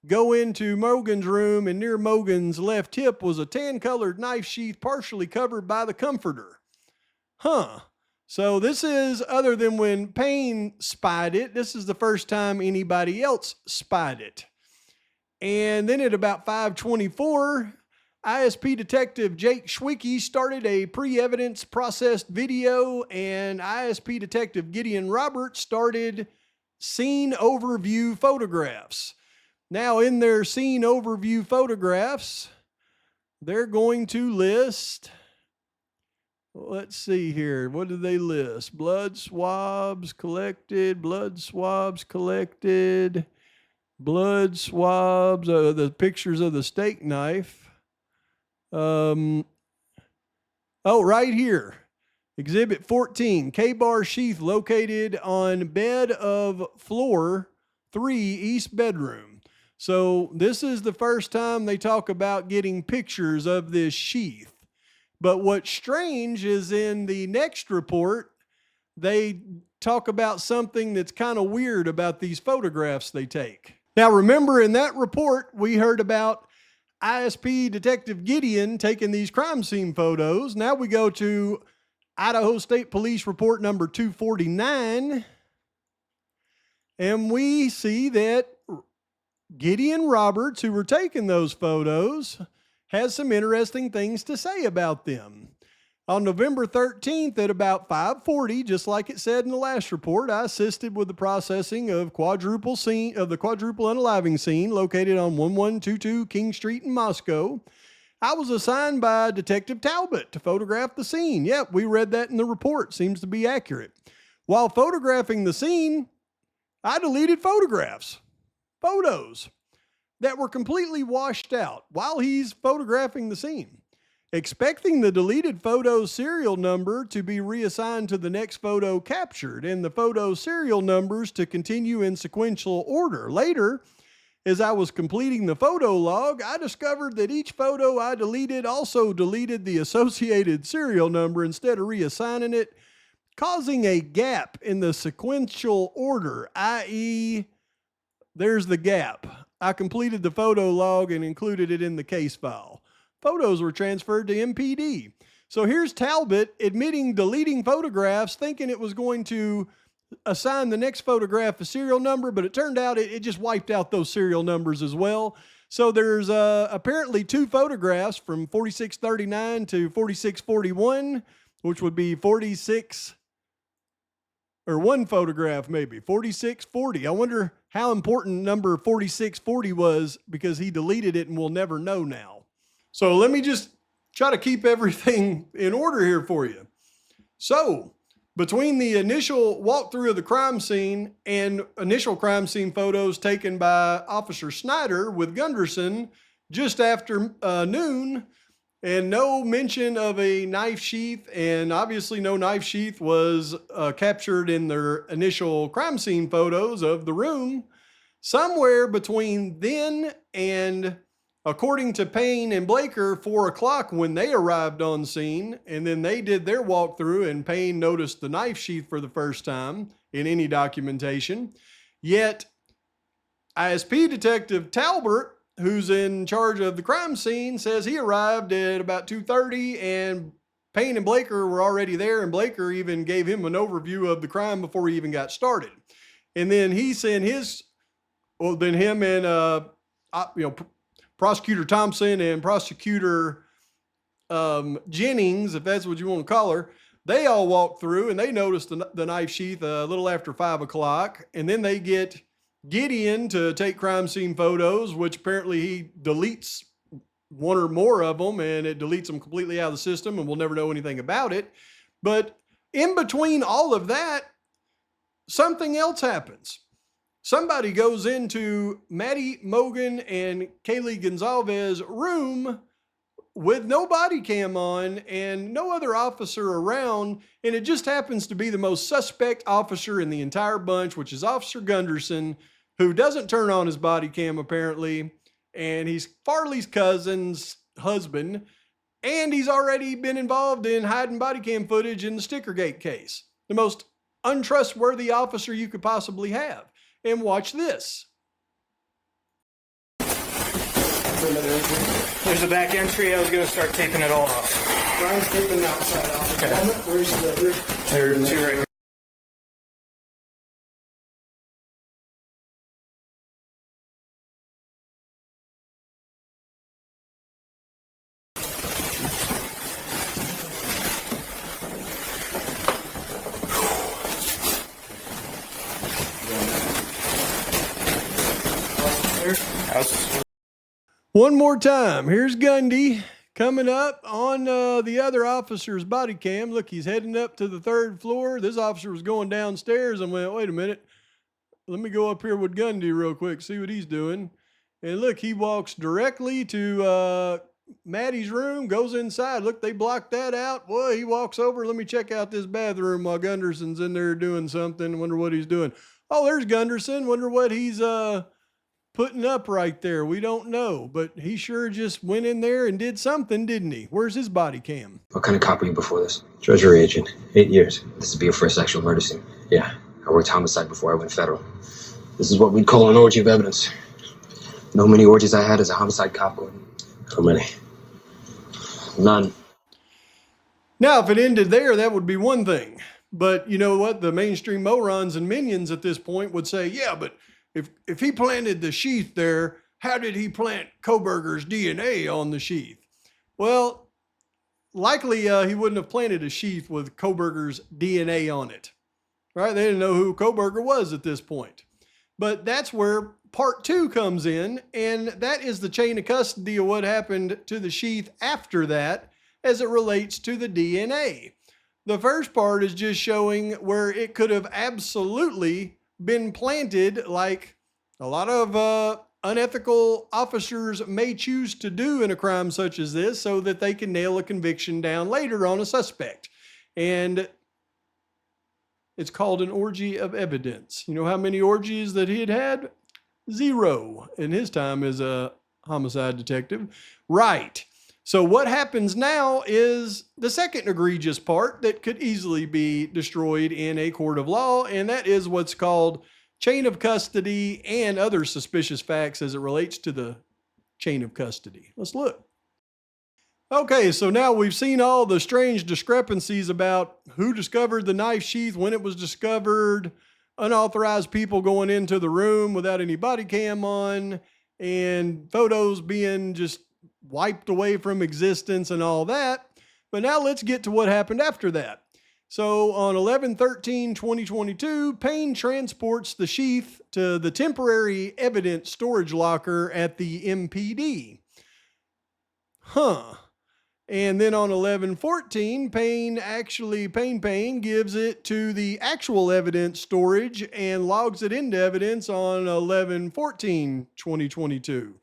go into Mogan's room, and near Mogan's left hip was a tan-colored knife sheath partially covered by the comforter. So this is, other than when Payne spied it, this is the first time anybody else spied it. And then at about 5:24, ISP Detective Jake Schwicke started a pre-evidence processed video, and ISP Detective Gideon Roberts started scene overview photographs. Now, in their scene overview photographs, they're going to list, let's see here, what do they list? Blood swabs collected, the pictures of the steak knife. Oh, right here. Exhibit 14, K-bar sheath located on bed of floor 3, east bedroom. So this is the first time they talk about getting pictures of this sheath. But what's strange is in the next report, they talk about something that's kind of weird about these photographs they take. Now, remember in that report, we heard about ISP Detective Gideon taking these crime scene photos. Now we go to Idaho State Police report number 249, and we see that Gideon Roberts, who were taking those photos, has some interesting things to say about them. On November 13th at about 5:40, just like it said in the last report, I assisted with the processing of the quadruple unaliving scene located on 1122 King Street in Moscow. I was assigned by Detective Talbot to photograph the scene. Yep, we read that in the report. Seems to be accurate. While photographing the scene, I deleted photos that were completely washed out while he's photographing the scene, expecting the deleted photo serial number to be reassigned to the next photo captured and the photo serial numbers to continue in sequential order. Later, as I was completing the photo log, I discovered that each photo I deleted also deleted the associated serial number instead of reassigning it, causing a gap in the sequential order, i.e., there's the gap. I completed the photo log and included it in the case file. Photos were transferred to MPD. So here's Talbot admitting deleting photographs, thinking it was going to assign the next photograph a serial number, but it turned out it just wiped out those serial numbers as well. So there's apparently 2 photographs from 4639 to 4641, which would be 46, or 1 photograph maybe, 4640. I wonder how important number 4640 was, because he deleted it and we'll never know now. So let me just try to keep everything in order here for you. So between the initial walkthrough of the crime scene and initial crime scene photos taken by Officer Snyder with Gunderson just after noon, and no mention of a knife sheath, and obviously no knife sheath was captured in their initial crime scene photos of the room, somewhere between then and, according to Payne and Blaker, 4 o'clock when they arrived on scene, and then they did their walkthrough, and Payne noticed the knife sheath for the first time in any documentation. Yet, ISP Detective Talbot, who's in charge of the crime scene, says he arrived at about 2:30, and Payne and Blaker were already there, and Blaker even gave him an overview of the crime before he even got started. And then he sent then him and, Prosecutor Thompson and Prosecutor Jennings, if that's what you want to call her, they all walked through and they noticed the knife sheath a little after 5 o'clock. And then they get Gideon to take crime scene photos, which apparently he deletes 1 or more of them, and it deletes them completely out of the system, and we'll never know anything about it. But in between all of that, something else happens. Somebody goes into Maddie Mogan and Kaylee Gonzalez's room with no body cam on and no other officer around, and it just happens to be the most suspect officer in the entire bunch, which is Officer Gunderson, who doesn't turn on his body cam apparently, and he's Farley's cousin's husband, and he's already been involved in hiding body cam footage in the Stickergate case. The most untrustworthy officer you could possibly have. And watch this. There's a back entry. I was going to start taping it all off. Brian's taping the outside off. Okay. Where's the... There are 2 right here. One more time. Here's Gundy coming up on the other officer's body cam. Look, he's heading up to the 3rd floor. This officer was going downstairs and went, wait a minute. Let me go up here with Gundy real quick, see what he's doing. And look, he walks directly to Maddie's room, goes inside. Look, they blocked that out. Boy, he walks over. Let me check out this bathroom while Gunderson's in there doing something. Wonder what he's doing. Oh, there's Gunderson. Wonder what he's putting up right there. We don't know, but he sure just went in there and did something, didn't he? Where's his body cam? What kind of cop were you before this? Treasury agent. 8 years. This would be your first actual murder scene. Yeah. I worked homicide before I went federal. This is what we'd call an orgy of evidence. Know how many orgies I had as a homicide cop, Gordon? How many? None. Now, if it ended there, that would be one thing. But you know what? The mainstream morons and minions at this point would say, yeah, but if he planted the sheath there, how did he plant Kohberger's DNA on the sheath? Well, likely he wouldn't have planted a sheath with Kohberger's DNA on it, right? They didn't know who Kohberger was at this point. But that's where part 2 comes in, and that is the chain of custody of what happened to the sheath after that as it relates to the DNA. The first part is just showing where it could have absolutely been planted, like a lot of unethical officers may choose to do in a crime such as this, so that they can nail a conviction down later on a suspect. And it's called an orgy of evidence. You know how many orgies that he had had? 0 in his time as a homicide detective. Right. So what happens now is the second egregious part that could easily be destroyed in a court of law, and that is what's called chain of custody and other suspicious facts as it relates to the chain of custody. Let's look. Okay, so now we've seen all the strange discrepancies about who discovered the knife sheath, when it was discovered, unauthorized people going into the room without any body cam on, and photos being just wiped away from existence and all that. But now let's get to what happened after that. So on 11/13/2022, Payne transports the sheath to the temporary evidence storage locker at the MPD. And then on 11/14, Payne gives it to the actual evidence storage and logs it into evidence on 11/14/2022.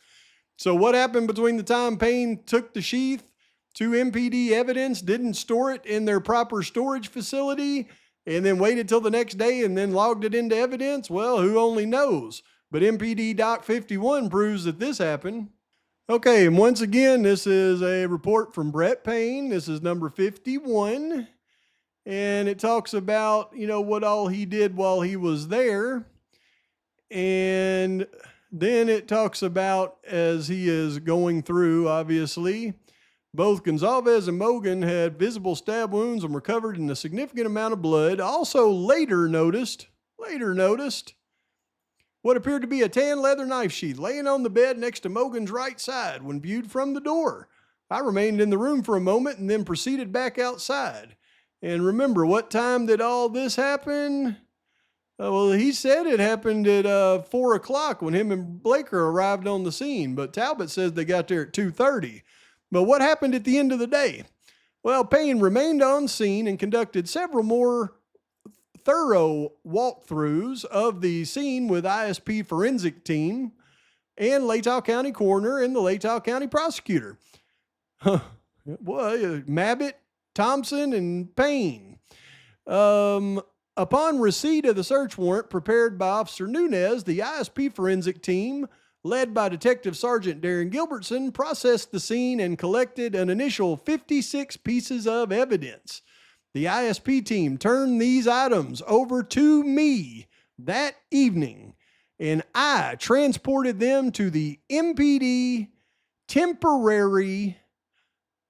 So what happened between the time Payne took the sheath to MPD evidence, didn't store it in their proper storage facility, and then waited till the next day and then logged it into evidence? Well, who only knows? But MPD Doc 51 proves that this happened. Okay, and once again, this is a report from Brett Payne. This is number 51. And it talks about, what all he did while he was there. And then it talks about, as he is going through, obviously, both Gonzalez and Mogan had visible stab wounds and were covered in a significant amount of blood. Also later noticed what appeared to be a tan leather knife sheath laying on the bed next to Mogan's right side when viewed from the door. I remained in the room for a moment and then proceeded back outside. And remember, what time did all this happen? Well, he said it happened at 4 o'clock when him and Blaker arrived on the scene, but Talbot says they got there at 2:30. But what happened at the end of the day? Well, Payne remained on scene and conducted several more thorough walkthroughs of the scene with ISP forensic team and Latah County coroner and the Latah County prosecutor. Mabbitt, Thompson, and Payne. Upon receipt of the search warrant prepared by Officer Nunez, the ISP forensic team, led by Detective Sergeant Darren Gilbertson, processed the scene and collected an initial 56 pieces of evidence. The ISP team turned these items over to me that evening, and I transported them to the MPD temporary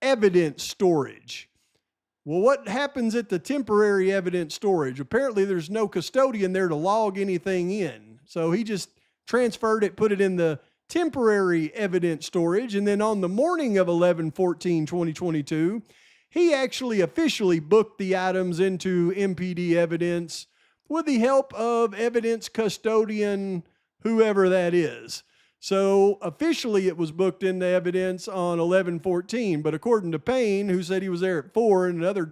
evidence storage. Well, what happens at the temporary evidence storage? Apparently there's no custodian there to log anything in. So he just transferred it, put it in the temporary evidence storage, and then on the morning of 11/14/2022, he actually officially booked the items into MPD evidence with the help of evidence custodian, whoever that is. So officially it was booked into evidence on 11/14, but according to Payne, who said he was there at 4, and another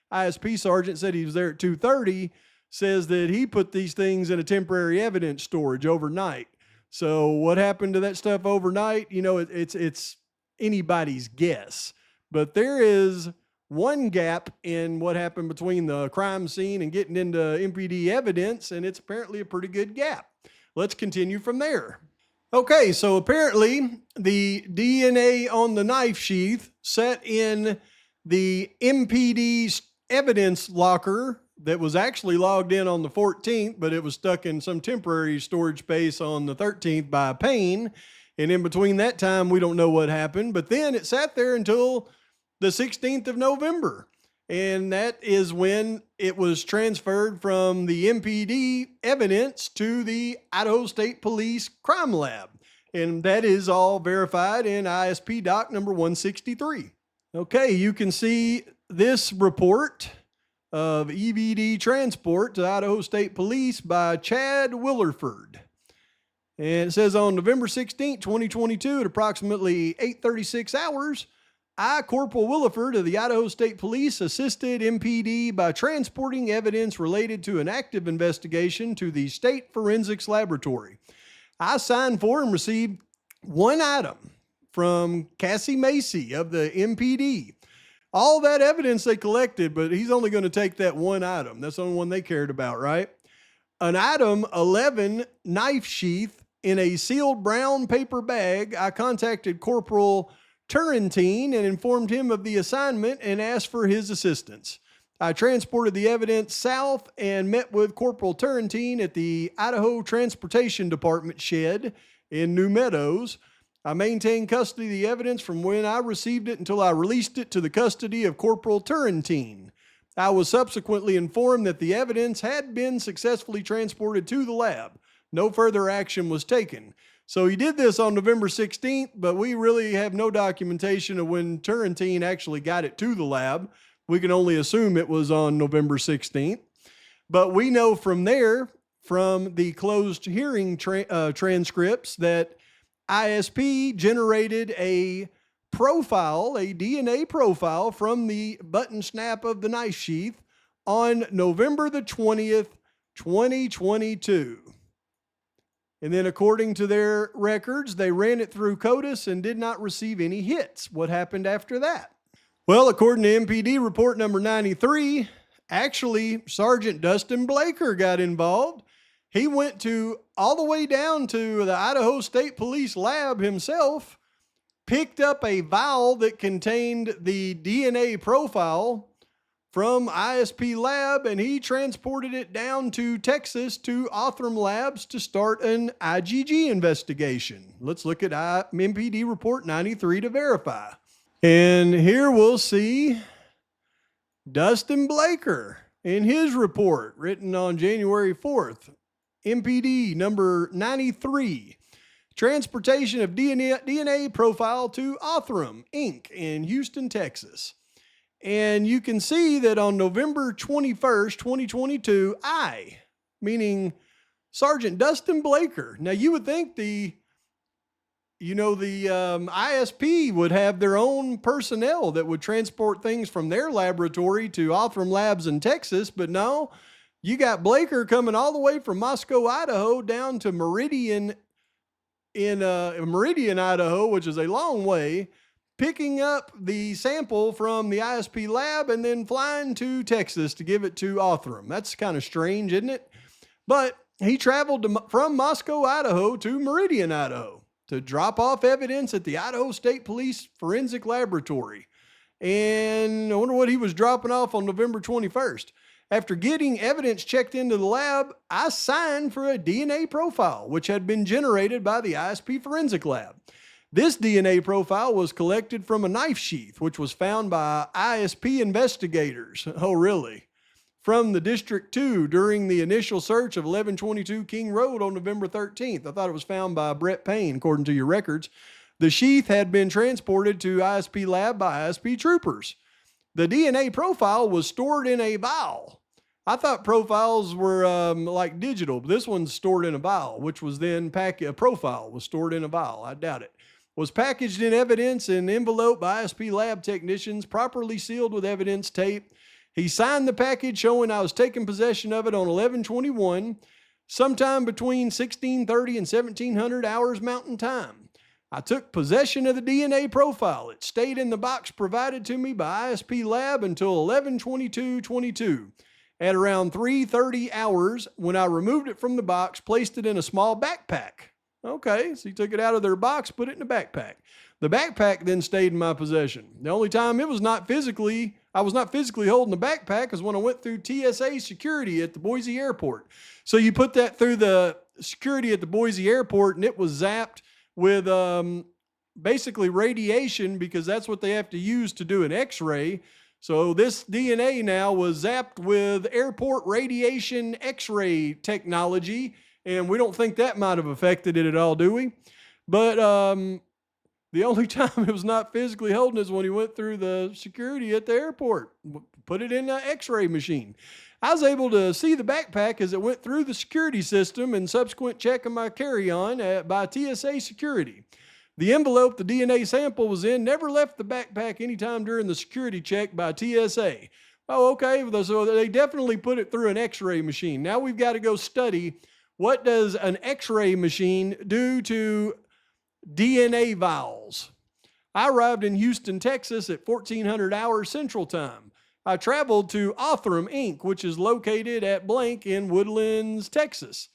ISP sergeant said he was there at 2:30, says that he put these things in a temporary evidence storage overnight. So what happened to that stuff overnight? It's anybody's guess. But there is one gap in what happened between the crime scene and getting into MPD evidence, and it's apparently a pretty good gap. Let's continue from there. Okay, so apparently the DNA on the knife sheath sat in the MPD evidence locker that was actually logged in on the 14th, but it was stuck in some temporary storage space on the 13th by Payne. And in between that time, we don't know what happened, but then it sat there until the 16th of November. And that is when it was transferred from the MPD evidence to the Idaho State Police Crime Lab. And that is all verified in ISP Doc number 163. Okay, you can see this report of EBD transport to Idaho State Police by Chad Willerford. And it says on November 16, 2022, at approximately 8:36 hours, I, Corporal Williford of the Idaho State Police, assisted MPD by transporting evidence related to an active investigation to the State Forensics Laboratory. I signed for and received one item from Cassie Macy of the MPD. All that evidence they collected, but he's only going to take that one item. That's the only one they cared about, right? An item 11 knife sheath in a sealed brown paper bag. I contacted Corporal Turrentine and informed him of the assignment and asked for his assistance. I transported the evidence south and met with Corporal Turrentine at the Idaho Transportation Department shed in New Meadows. I maintained custody of the evidence from when I received it until I released it to the custody of Corporal Turrentine. I was subsequently informed that the evidence had been successfully transported to the lab. No further action was taken. So he did this on November 16th, but we really have no documentation of when Turrentine actually got it to the lab. We can only assume it was on November 16th. But we know from there, from the closed hearing transcripts, that ISP generated a profile, a DNA profile from the button snap of the knife sheath on November the 20th, 2022. And then according to their records, they ran it through CODIS and did not receive any hits. What happened after that? Well, according to MPD report number 93, actually Sergeant Dustin Blaker got involved. He went all the way down to the Idaho State Police lab himself, picked up a vial that contained the DNA profile from ISP lab, and he transported it down to Texas to Othram Labs to start an IGG investigation. Let's look at MPD report 93 to verify. And here we'll see Dustin Blaker in his report written on January 4th. MPD number 93, transportation of DNA profile to Othram, Inc. in Houston, Texas. And you can see that on November 21st, 2022, meaning Sergeant Dustin Blaker. Now you would think the ISP would have their own personnel that would transport things from their laboratory to Othram Labs in Texas, but no, you got Blaker coming all the way from Moscow, Idaho, down to Meridian Idaho, which is a long way, picking up the sample from the ISP lab and then flying to Texas to give it to Othram. That's kind of strange, isn't it? But he traveled from Moscow, Idaho to Meridian, Idaho to drop off evidence at the Idaho State Police Forensic Laboratory. And I wonder what he was dropping off on November 21st. After getting evidence checked into the lab, I signed for a DNA profile, which had been generated by the ISP Forensic Lab. This DNA profile was collected from a knife sheath, which was found by ISP investigators. Oh, really? From the District 2 during the initial search of 1122 King Road on November 13th. I thought it was found by Brett Payne, according to your records. The sheath had been transported to ISP lab by ISP troopers. The DNA profile was stored in a vial. I thought profiles were like digital, but this one's stored in a vial, which was then a profile was stored in a vial. I doubt it. Was packaged in evidence and enveloped by ISP lab technicians, properly sealed with evidence tape. He signed the package showing I was taking possession of it on 11/21, sometime between 1630 and 1700 hours Mountain Time. I took possession of the DNA profile. It stayed in the box provided to me by ISP Lab until 11/22/22. At around 3:30 hours, when I removed it from the box, placed it in a small backpack. Okay, so you took it out of their box, put it in a backpack. The backpack then stayed in my possession. The only time I was not physically holding the backpack is when I went through TSA security at the Boise airport. So you put that through the security at the Boise airport, and it was zapped with basically radiation, because that's what they have to use to do an x-ray. So this DNA now was zapped with airport radiation x-ray technology, and we don't think that might have affected it at all, do we? But the only time it was not physically holding is when he went through the security at the airport, put it in an x-ray machine. I was able to see the backpack as it went through the security system and subsequent check of my carry-on by TSA security. The envelope the DNA sample was in never left the backpack anytime during the security check by TSA. Oh, okay, so they definitely put it through an x-ray machine. Now we've got to go study, what does an x-ray machine do to DNA vials? I arrived in Houston, Texas at 1400 hours Central Time. I traveled to Othram, Inc., which is located at blank in Woodlands, Texas.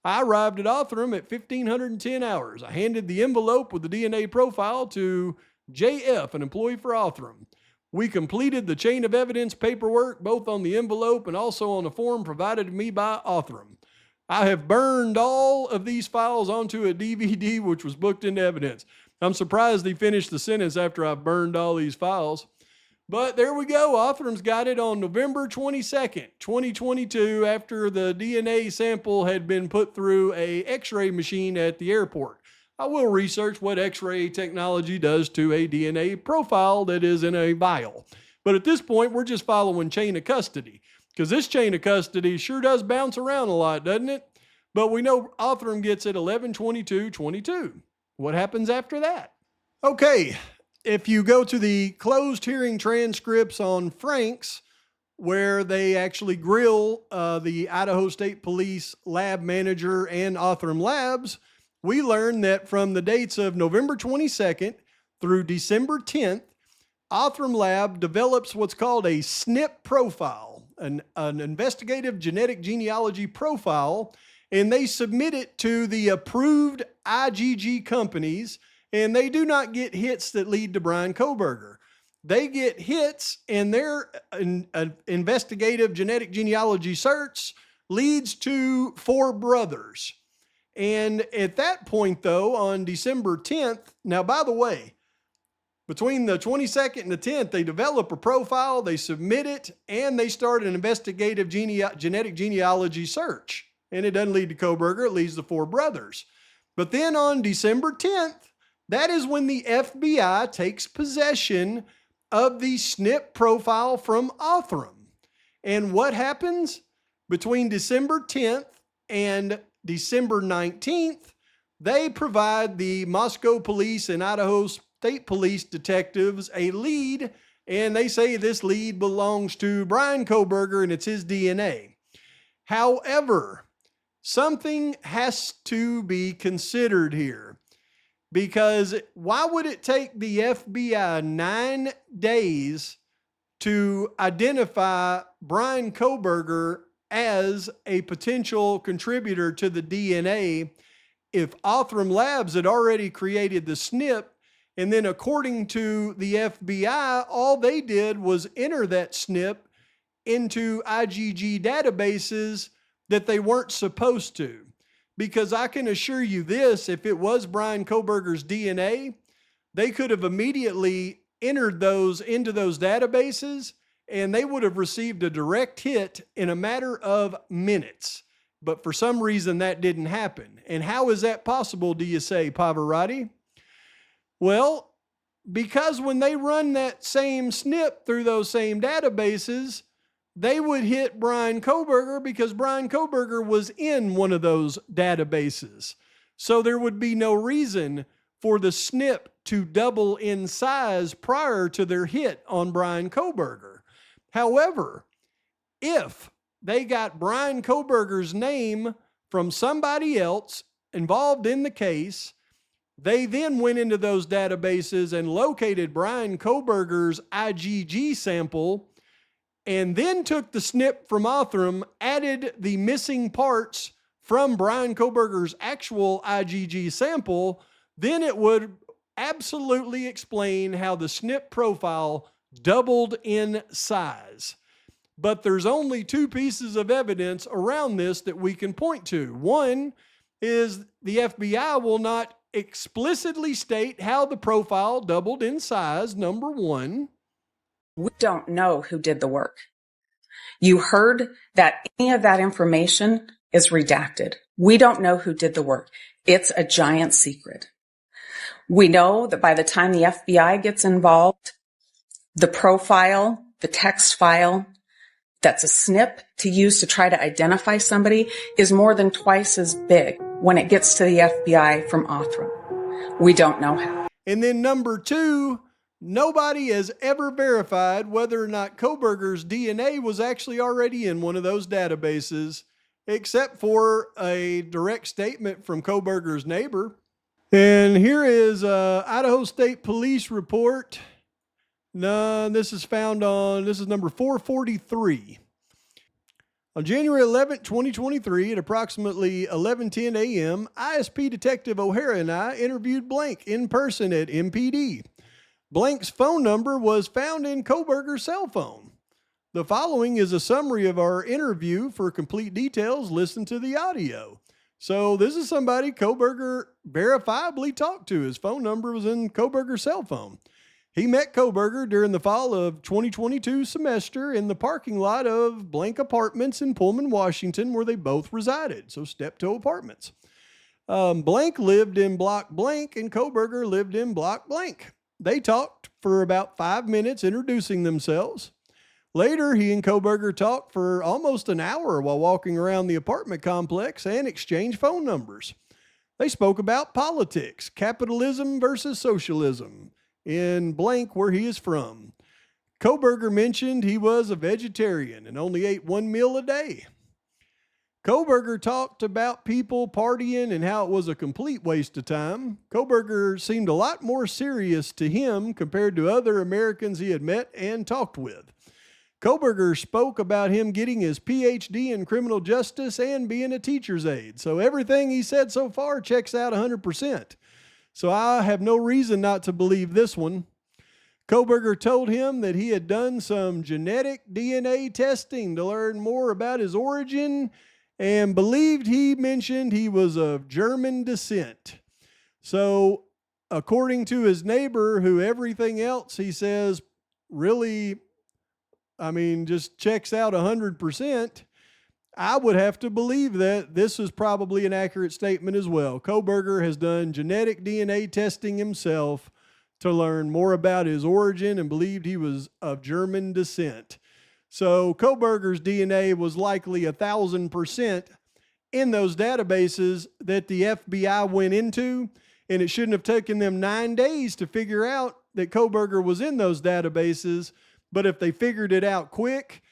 I arrived at Othram at 1510 hours. I handed the envelope with the DNA profile to JF, an employee for Othram. We completed the chain of evidence paperwork, both on the envelope and also on a form provided to me by Othram. I have burned all of these files onto a DVD, which was booked into evidence. I'm surprised he finished the sentence after I've burned all these files. But there we go. Othram's got it on November 22nd, 2022, after the DNA sample had been put through a x-ray machine at the airport. I will research what x-ray technology does to a DNA profile that is in a vial. But at this point, we're just following chain of custody, because this chain of custody sure does bounce around a lot, doesn't it? But we know Othram gets it 11/22/22. What happens after that? Okay, if you go to the closed hearing transcripts on Frank's, where they actually grill the Idaho State Police lab manager and Othram Labs, we learn that from the dates of November 22nd through December 10th, Othram Lab develops what's called a SNP profile, an investigative genetic genealogy profile, and they submit it to the approved IGG companies, and they do not get hits that lead to Bryan Kohberger. They get hits, and their investigative genetic genealogy search leads to 4 brothers. And at that point, though, on December 10th, now, by the way, between the 22nd and the 10th, they develop a profile, they submit it, and they start an investigative genetic genealogy search. And it doesn't lead to Kohberger, it leads to 4 brothers. But then on December 10th, that is when the FBI takes possession of the SNP profile from Othram. And what happens? Between December 10th and December 19th, they provide the Moscow police and Idaho State Police detectives a lead, and they say this lead belongs to Bryan Kohberger and it's his DNA. However, something has to be considered here, because why would it take the FBI 9 days to identify Bryan Kohberger as a potential contributor to the DNA if Othram Labs had already created the SNP? And then according to the FBI, all they did was enter that SNP into IGG databases that they weren't supposed to. Because I can assure you this, if it was Bryan Kohberger's DNA, they could have immediately entered those into those databases, and they would have received a direct hit in a matter of minutes. But for some reason, that didn't happen. And how is that possible, do you say, Pavarotti? Well, because when they run that same SNP through those same databases, they would hit Bryan Kohberger because Bryan Kohberger was in one of those databases. So there would be no reason for the SNP to double in size prior to their hit on Bryan Kohberger. However, if they got Bryan Kohberger's name from somebody else involved in the case, They then went into those databases and located Bryan Kohberger's IgG sample, and then took the SNP from Othram, added the missing parts from Bryan Kohberger's actual IgG sample. Then it would absolutely explain how the SNP profile doubled in size. But there's only two pieces of evidence around this that we can point to. One is the FBI will not explicitly state how the profile doubled in size, number one. We don't know who did the work. You heard that any of that information is redacted. We don't know who did the work. It's a giant secret. We know that by the time the FBI gets involved, the profile, the text file, that's a SNP to use to try to identify somebody is more than twice as big when it gets to the FBI from Othram. We don't know how. And then number two, nobody has ever verified whether or not Kohberger's DNA was actually already in one of those databases, except for a direct statement from Kohberger's neighbor. And here is Idaho State Police report. No, this is number 443. On January 11, 2023, at approximately 11:10 a.m., ISP Detective O'Hara and I interviewed Blank in person at MPD. Blank's phone number was found in Kohberger's cell phone. The following is a summary of our interview. For complete details, listen to the audio. So this is somebody Kohberger verifiably talked to. His phone number was in Kohberger's cell phone. He met Kohberger during the fall of 2022 semester in the parking lot of Blank Apartments in Pullman, Washington, where they both resided. So Steptoe Apartments. Blank lived in block blank and Kohberger lived in block blank. They talked for about 5 minutes, introducing themselves. Later, he and Kohberger talked for almost an hour while walking around the apartment complex and exchanged phone numbers. They spoke about politics, capitalism versus socialism, in blank where he is from. Kohberger mentioned he was a vegetarian and only ate one meal a day. Kohberger talked about people partying and how it was a complete waste of time. Kohberger seemed a lot more serious to him compared to other Americans he had met and talked with. Kohberger spoke about him getting his PhD in criminal justice and being a teacher's aide. So everything he said so far checks out 100%. So I have no reason not to believe this one. Kohberger told him that he had done some genetic DNA testing to learn more about his origin and believed he mentioned he was of German descent. So according to his neighbor, who everything else he says really, just checks out 100%, I would have to believe that this is probably an accurate statement as well. Kohberger has done genetic DNA testing himself to learn more about his origin and believed he was of German descent. So Kohberger's DNA was likely 1,000% in those databases that the FBI went into, and it shouldn't have taken them 9 days to figure out that Kohberger was in those databases. But if they figured it out quick,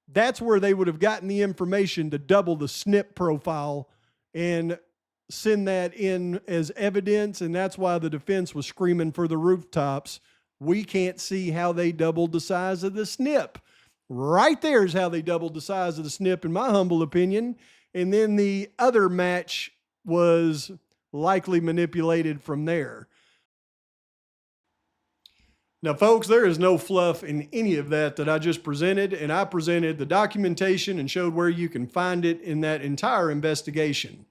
that's where they would have gotten the information to double the SNP profile and send that in as evidence. And that's why the defense was screaming for the rooftops. We can't see how they doubled the size of the SNP. Right there is how they doubled the size of the SNP, in my humble opinion. And then the other match was likely manipulated from there. Now, folks, there is no fluff in any of that I just presented, and I presented the documentation and showed where you can find it in that entire investigation.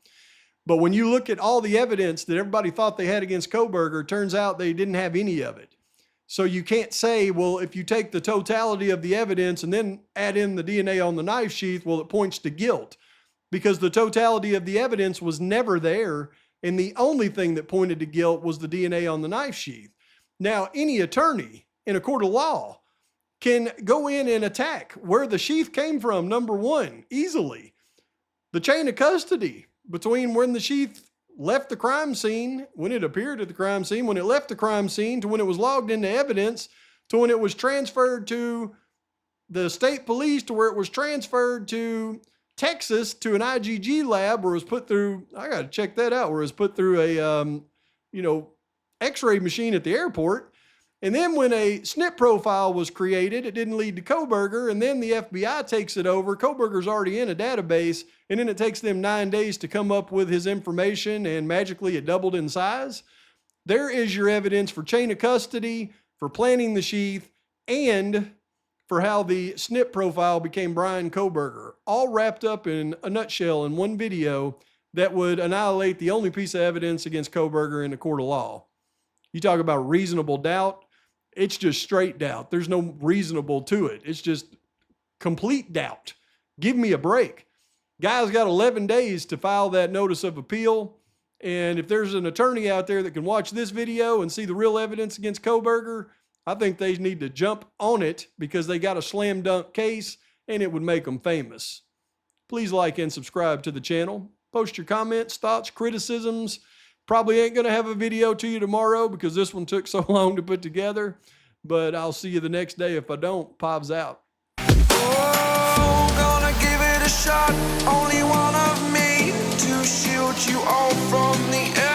But when you look at all the evidence that everybody thought they had against Kohberger, it turns out they didn't have any of it. So you can't say, well, if you take the totality of the evidence and then add in the DNA on the knife sheath, well, it points to guilt, because the totality of the evidence was never there, and the only thing that pointed to guilt was the DNA on the knife sheath. Now, any attorney in a court of law can go in and attack where the sheath came from, number one, easily. The chain of custody between when the sheath left the crime scene, when it appeared at the crime scene, when it left the crime scene, to when it was logged into evidence, to when it was transferred to the state police, to where it was transferred to Texas to an IgG lab where it was put through, I got to check that out, where it was put through x-ray machine at the airport. And then when a SNP profile was created, it didn't lead to Kohberger, and then the FBI takes it over. Kohberger's already in a database, and then it takes them 9 days to come up with his information, and magically it doubled in size. There is your evidence for chain of custody, for planting the sheath, and for how the SNP profile became Bryan Kohberger, all wrapped up in a nutshell in one video that would annihilate the only piece of evidence against Kohberger in the court of law. You talk about reasonable doubt. It's just straight doubt. There's no reasonable to it. It's just complete doubt. Give me a break. Guy's got 11 days to file that notice of appeal. And if there's an attorney out there that can watch this video and see the real evidence against Kohberger, I think they need to jump on it because they got a slam dunk case and it would make them famous. Please like and subscribe to the channel. Post your comments, thoughts, criticisms. Probably ain't going to have a video to you tomorrow because this one took so long to put together. But I'll see you the next day if I don't. Pav's out. Oh, gonna give it a shot. Only one of me to shield you all from the